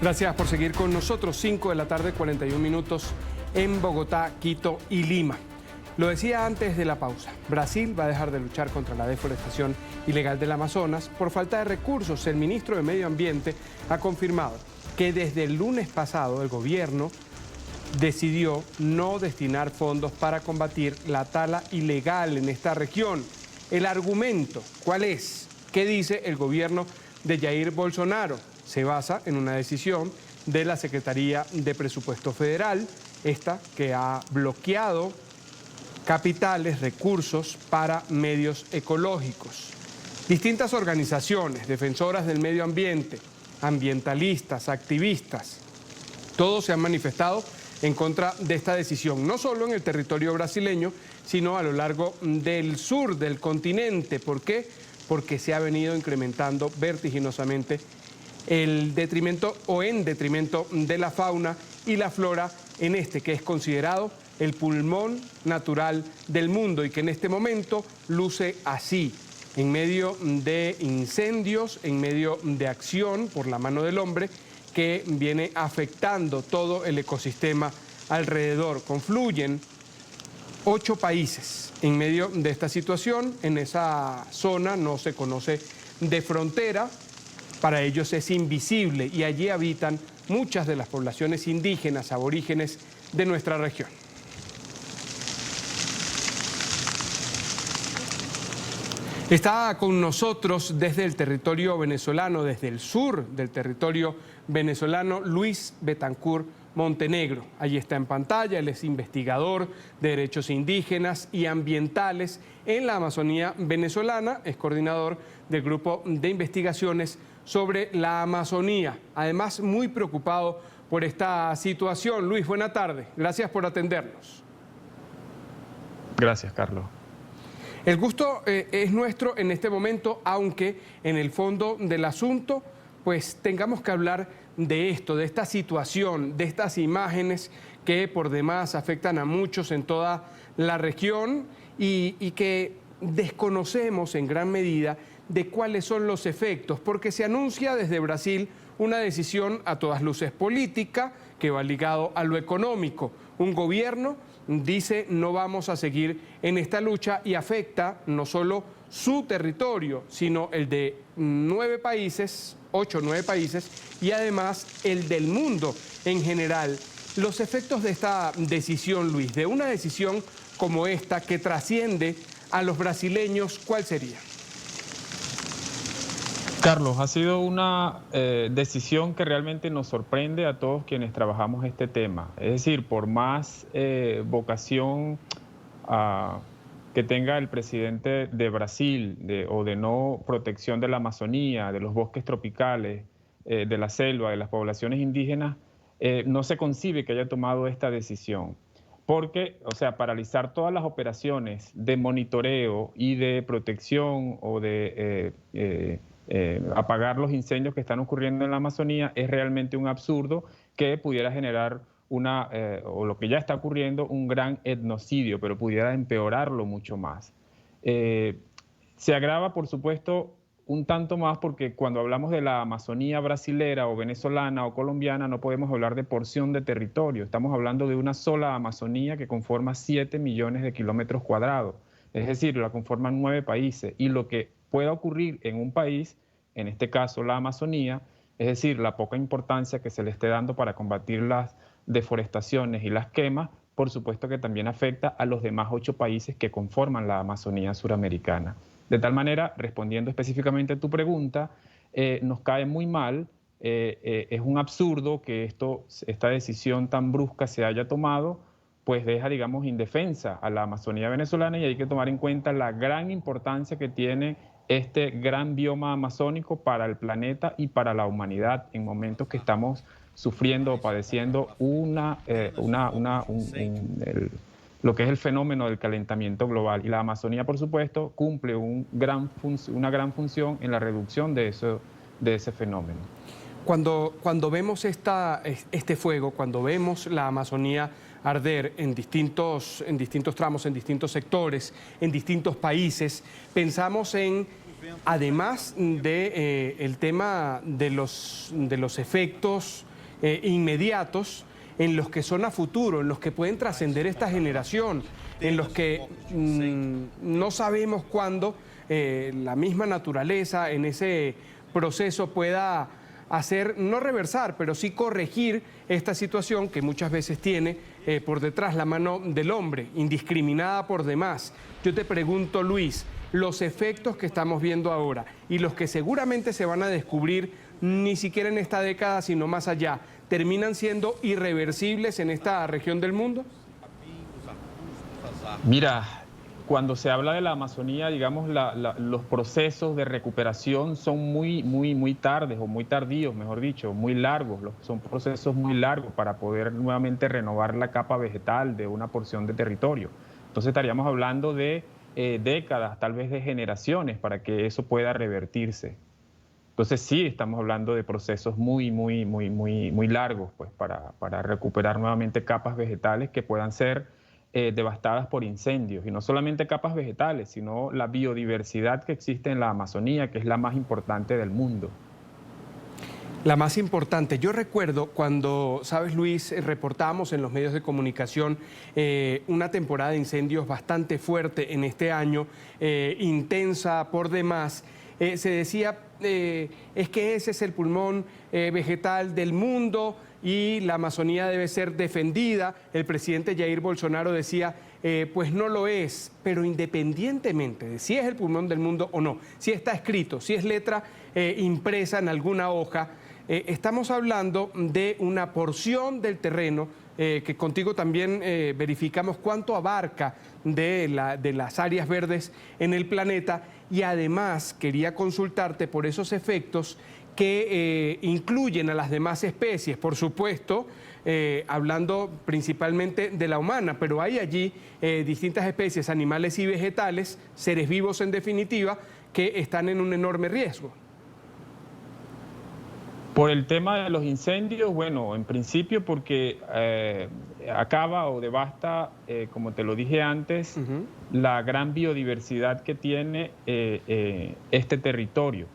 Gracias por seguir con nosotros. 5 de la tarde, 41 minutos en Bogotá, Quito y Lima. Lo decía antes de la pausa, Brasil va a dejar de luchar contra la deforestación ilegal del Amazonas por falta de recursos. El ministro de Medio Ambiente ha confirmado que desde el lunes pasado el gobierno decidió no destinar fondos para combatir la tala ilegal en esta región. El argumento, ¿cuál es? ¿Qué dice el gobierno de Jair Bolsonaro? Se basa en una decisión de la Secretaría de Presupuesto Federal, esta que ha bloqueado capitales, recursos para medios ecológicos. Distintas organizaciones defensoras del medio ambiente, ambientalistas, activistas, todos se han manifestado en contra de esta decisión, no solo en el territorio brasileño, sino a lo largo del sur del continente. ¿Por qué? Porque se ha venido incrementando vertiginosamente el detrimento o en detrimento de la fauna y la flora en este que es considerado el pulmón natural del mundo y que en este momento luce así, en medio de incendios, en medio de acción por la mano del hombre que viene afectando todo el ecosistema alrededor. Confluyen 8 países en medio de esta situación. En esa zona no se conoce de frontera, para ellos es invisible y allí habitan muchas de las poblaciones indígenas, aborígenes de nuestra región. Está con nosotros desde el territorio venezolano, desde el sur del territorio venezolano, Luis Betancur Montenegro. Allí está en pantalla, él es investigador de derechos indígenas y ambientales en la Amazonía venezolana, es coordinador del grupo de investigaciones sobre la Amazonía. Además, muy preocupado por esta situación. Luis, buena tarde. Gracias por atendernos. Gracias, Carlos. El gusto es nuestro en este momento, aunque en el fondo del asunto, pues tengamos que hablar de esto, de esta situación, de estas imágenes que por demás afectan a muchos en toda la región y que desconocemos en gran medida de cuáles son los efectos, porque se anuncia desde Brasil una decisión a todas luces política que va ligado a lo económico. Un gobierno dice no vamos a seguir en esta lucha y afecta no solo su territorio, sino el de 9 países, 8 o 9 países y además el del mundo en general. Los efectos de esta decisión, Luis, de una decisión como esta que trasciende a los brasileños, ¿cuál sería? Carlos, ha sido una decisión que realmente nos sorprende a todos quienes trabajamos este tema. Es decir, por más vocación que tenga el presidente de Brasil o de no protección de la Amazonía, de los bosques tropicales, de la selva, de las poblaciones indígenas, no se concibe que haya tomado esta decisión. Porque, o sea, paralizar todas las operaciones de monitoreo y de protección o de apagar los incendios que están ocurriendo en la Amazonía es realmente un absurdo que pudiera generar o lo que ya está ocurriendo, un gran etnocidio, pero pudiera empeorarlo mucho más. Se agrava, por supuesto, un tanto más porque cuando hablamos de la Amazonía brasilera o venezolana o colombiana no podemos hablar de porción de territorio. Estamos hablando de una sola Amazonía que conforma 7 millones de kilómetros cuadrados. Es decir, la conforman 9 países. Y lo que pueda ocurrir en un país, en este caso la Amazonía, es decir, la poca importancia que se le esté dando para combatir las deforestaciones y las quemas, por supuesto que también afecta a los demás 8 países que conforman la Amazonía suramericana. De tal manera, respondiendo específicamente a tu pregunta, nos cae muy mal, es un absurdo que esta decisión tan brusca se haya tomado, pues deja, digamos, indefensa a la Amazonía venezolana y hay que tomar en cuenta la gran importancia que tiene este gran bioma amazónico para el planeta y para la humanidad en momentos que estamos sufriendo o padeciendo lo que es el fenómeno del calentamiento global. Y la Amazonía, por supuesto, cumple una gran función en la reducción de ese fenómeno. Cuando vemos este fuego, cuando vemos la Amazonía arder en distintos tramos, en distintos sectores, en distintos países, pensamos en, además del tema de los efectos inmediatos, en los que son a futuro, en los que pueden trascender esta generación, en los que no sabemos cuándo la misma naturaleza en ese proceso pueda hacer, no reversar, pero sí corregir esta situación que muchas veces tiene por detrás la mano del hombre, indiscriminada por demás. Yo te pregunto, Luis, los efectos que estamos viendo ahora y los que seguramente se van a descubrir ni siquiera en esta década, sino más allá, ¿terminan siendo irreversibles en esta región del mundo? Mira, cuando se habla de la Amazonía, digamos, los procesos de recuperación son muy tardes o muy tardíos, mejor dicho, muy largos. Son procesos muy largos para poder nuevamente renovar la capa vegetal de una porción de territorio. Entonces estaríamos hablando de décadas, tal vez de generaciones, para que eso pueda revertirse. Entonces sí, estamos hablando de procesos muy largos, pues, para recuperar nuevamente capas vegetales que puedan ser devastadas por incendios. Y no solamente capas vegetales, sino la biodiversidad que existe en la Amazonía, que es la más importante del mundo. La más importante. Yo recuerdo cuando, sabes, Luis, reportamos en los medios de comunicación una temporada de incendios bastante fuerte en este año, intensa por demás. Se decía, es que ese es el pulmón vegetal del mundo y la Amazonía debe ser defendida. El presidente Jair Bolsonaro decía, pues no lo es, pero independientemente de si es el pulmón del mundo o no, si está escrito, si es letra impresa en alguna hoja, estamos hablando de una porción del terreno que contigo también verificamos cuánto abarca de las áreas verdes en el planeta, y además quería consultarte por esos efectos que incluyen a las demás especies, por supuesto, hablando principalmente de la humana, pero hay allí distintas especies, animales y vegetales, seres vivos en definitiva, que están en un enorme riesgo. Por el tema de los incendios, bueno, en principio porque acaba o devasta, como te lo dije antes, la gran biodiversidad que tiene este territorio.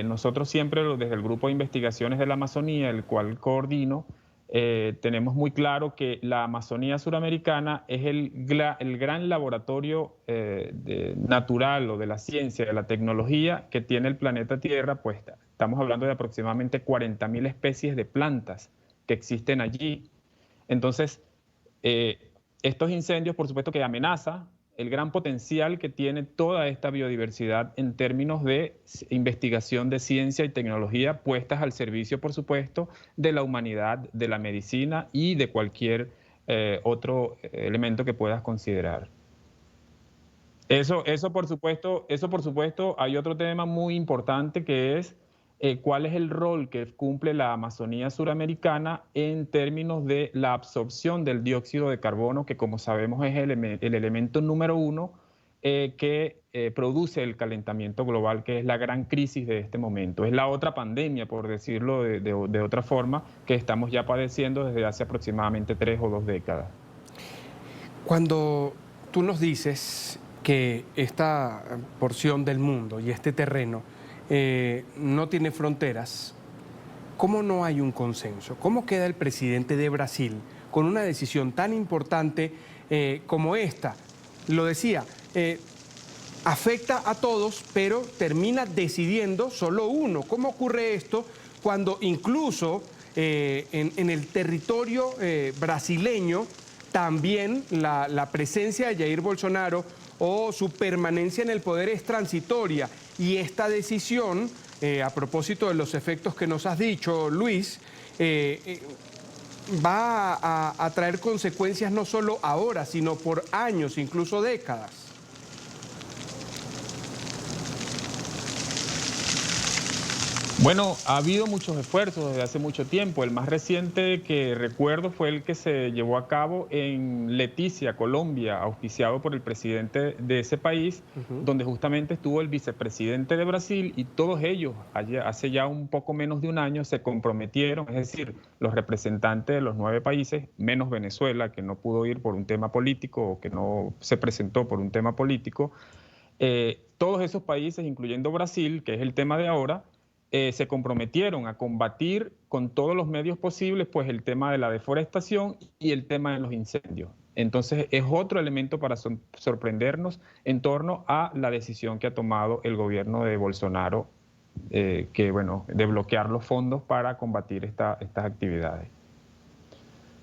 Nosotros siempre desde el Grupo de Investigaciones de la Amazonía, el cual coordino, tenemos muy claro que la Amazonía suramericana es el gran laboratorio natural o de la ciencia, de la tecnología que tiene el planeta Tierra. Pues estamos hablando de aproximadamente 40.000 especies de plantas que existen allí. Entonces, estos incendios, por supuesto que amenazan el gran potencial que tiene toda esta biodiversidad en términos de investigación de ciencia y tecnología puestas al servicio, por supuesto, de la humanidad, de la medicina y de cualquier otro elemento que puedas considerar. Eso por supuesto, hay otro tema muy importante que es cuál es el rol que cumple la Amazonía suramericana en términos de la absorción del dióxido de carbono, que como sabemos es el elemento número uno que produce el calentamiento global, que es la gran crisis de este momento. Es la otra pandemia, por decirlo de otra forma, que estamos ya padeciendo desde hace aproximadamente 3 o 2 décadas. Cuando tú nos dices que esta porción del mundo y este terreno no tiene fronteras, ¿cómo no hay un consenso? ¿Cómo queda el presidente de Brasil con una decisión tan importante como esta? Lo decía, afecta a todos, pero termina decidiendo solo uno. ¿Cómo ocurre esto cuando incluso en el territorio brasileño también la presencia de Jair Bolsonaro o su permanencia en el poder es transitoria? Y esta decisión, a propósito de los efectos que nos has dicho, Luis, va a traer consecuencias no solo ahora, sino por años, incluso décadas. Bueno, ha habido muchos esfuerzos desde hace mucho tiempo. El más reciente que recuerdo fue el que se llevó a cabo en Leticia, Colombia, auspiciado por el presidente de ese país, donde justamente estuvo el vicepresidente de Brasil, y todos ellos, hace ya un poco menos de un año, se comprometieron, es decir, los representantes de los 9 países, menos Venezuela, que no pudo ir por un tema político o que no se presentó por un tema político, todos esos países, incluyendo Brasil, que es el tema de ahora, se comprometieron a combatir con todos los medios posibles pues el tema de la deforestación y el tema de los incendios. Entonces es otro elemento para sorprendernos en torno a la decisión que ha tomado el gobierno de Bolsonaro, de bloquear los fondos para combatir estas actividades.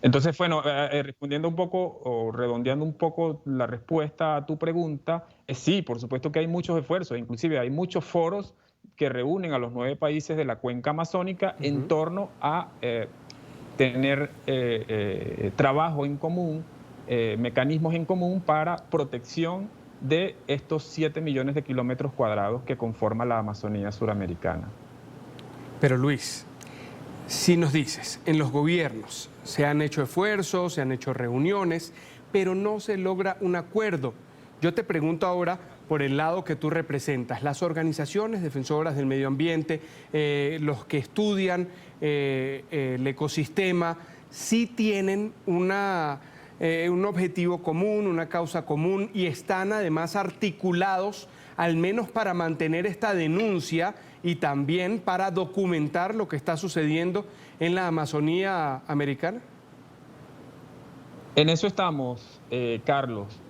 Entonces, bueno, respondiendo un poco o redondeando un poco la respuesta a tu pregunta, sí, por supuesto que hay muchos esfuerzos, inclusive hay muchos foros que reúnen a los 9 países de la cuenca amazónica en torno a tener trabajo en común, mecanismos en común para protección de estos 7 millones de kilómetros cuadrados que conforma la Amazonía suramericana. Pero Luis, si nos dices, en los gobiernos se han hecho esfuerzos, se han hecho reuniones, pero no se logra un acuerdo. Yo te pregunto ahora por el lado que tú representas, las organizaciones defensoras del medio ambiente, los que estudian el ecosistema, sí tienen un objetivo común, una causa común y están además articulados al menos para mantener esta denuncia y también para documentar lo que está sucediendo en la Amazonía americana? En eso estamos, Carlos.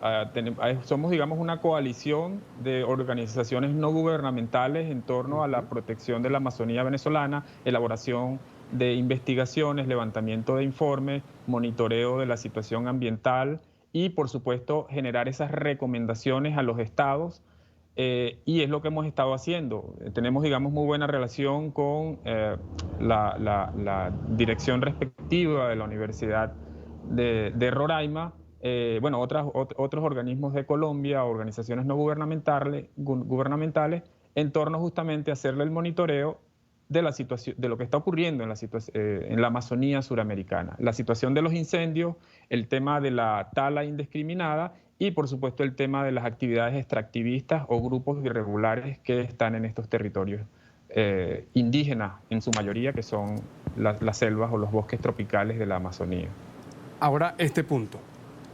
Somos, digamos, una coalición de organizaciones no gubernamentales en torno a la protección de la Amazonía venezolana, elaboración de investigaciones, levantamiento de informes, monitoreo de la situación ambiental y, por supuesto, generar esas recomendaciones a los estados. Y es lo que hemos estado haciendo. Tenemos, digamos, muy buena relación con la dirección respectiva de la Universidad de Roraima, otros organismos de Colombia, organizaciones no gubernamentales, en torno justamente a hacerle el monitoreo de la situación, de lo que está ocurriendo en la Amazonía suramericana, la situación de los incendios, el tema de la tala indiscriminada y, por supuesto, el tema de las actividades extractivistas o grupos irregulares que están en estos territorios indígenas, en su mayoría, que son las selvas o los bosques tropicales de la Amazonía. Ahora, este punto.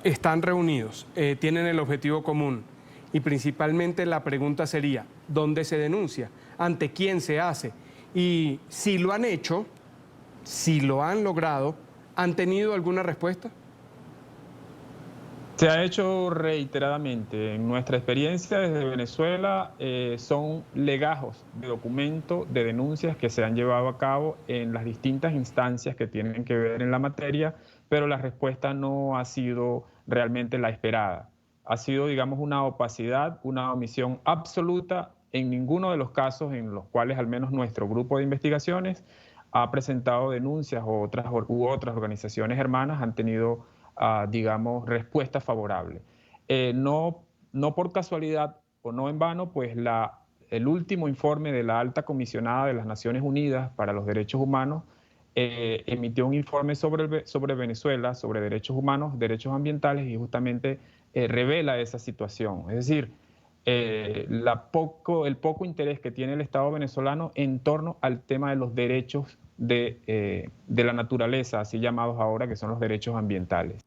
Están reunidos, tienen el objetivo común y principalmente la pregunta sería, ¿dónde se denuncia? ¿Ante quién se hace? Y si lo han hecho, si lo han logrado, ¿han tenido alguna respuesta? Se ha hecho reiteradamente. En nuestra experiencia desde Venezuela son legajos de documentos, de denuncias que se han llevado a cabo en las distintas instancias que tienen que ver en la materia, pero la respuesta no ha sido realmente la esperada. Ha sido, digamos, una opacidad, una omisión absoluta en ninguno de los casos en los cuales al menos nuestro grupo de investigaciones ha presentado denuncias u otras organizaciones hermanas han tenido digamos, respuesta favorable. No por casualidad o no en vano, pues el último informe de la Alta Comisionada de las Naciones Unidas para los Derechos Humanos emitió un informe sobre Venezuela, sobre derechos humanos, derechos ambientales, y justamente revela esa situación. Es decir, el poco interés que tiene el Estado venezolano en torno al tema de los derechos de la naturaleza, así llamados ahora, que son los derechos ambientales.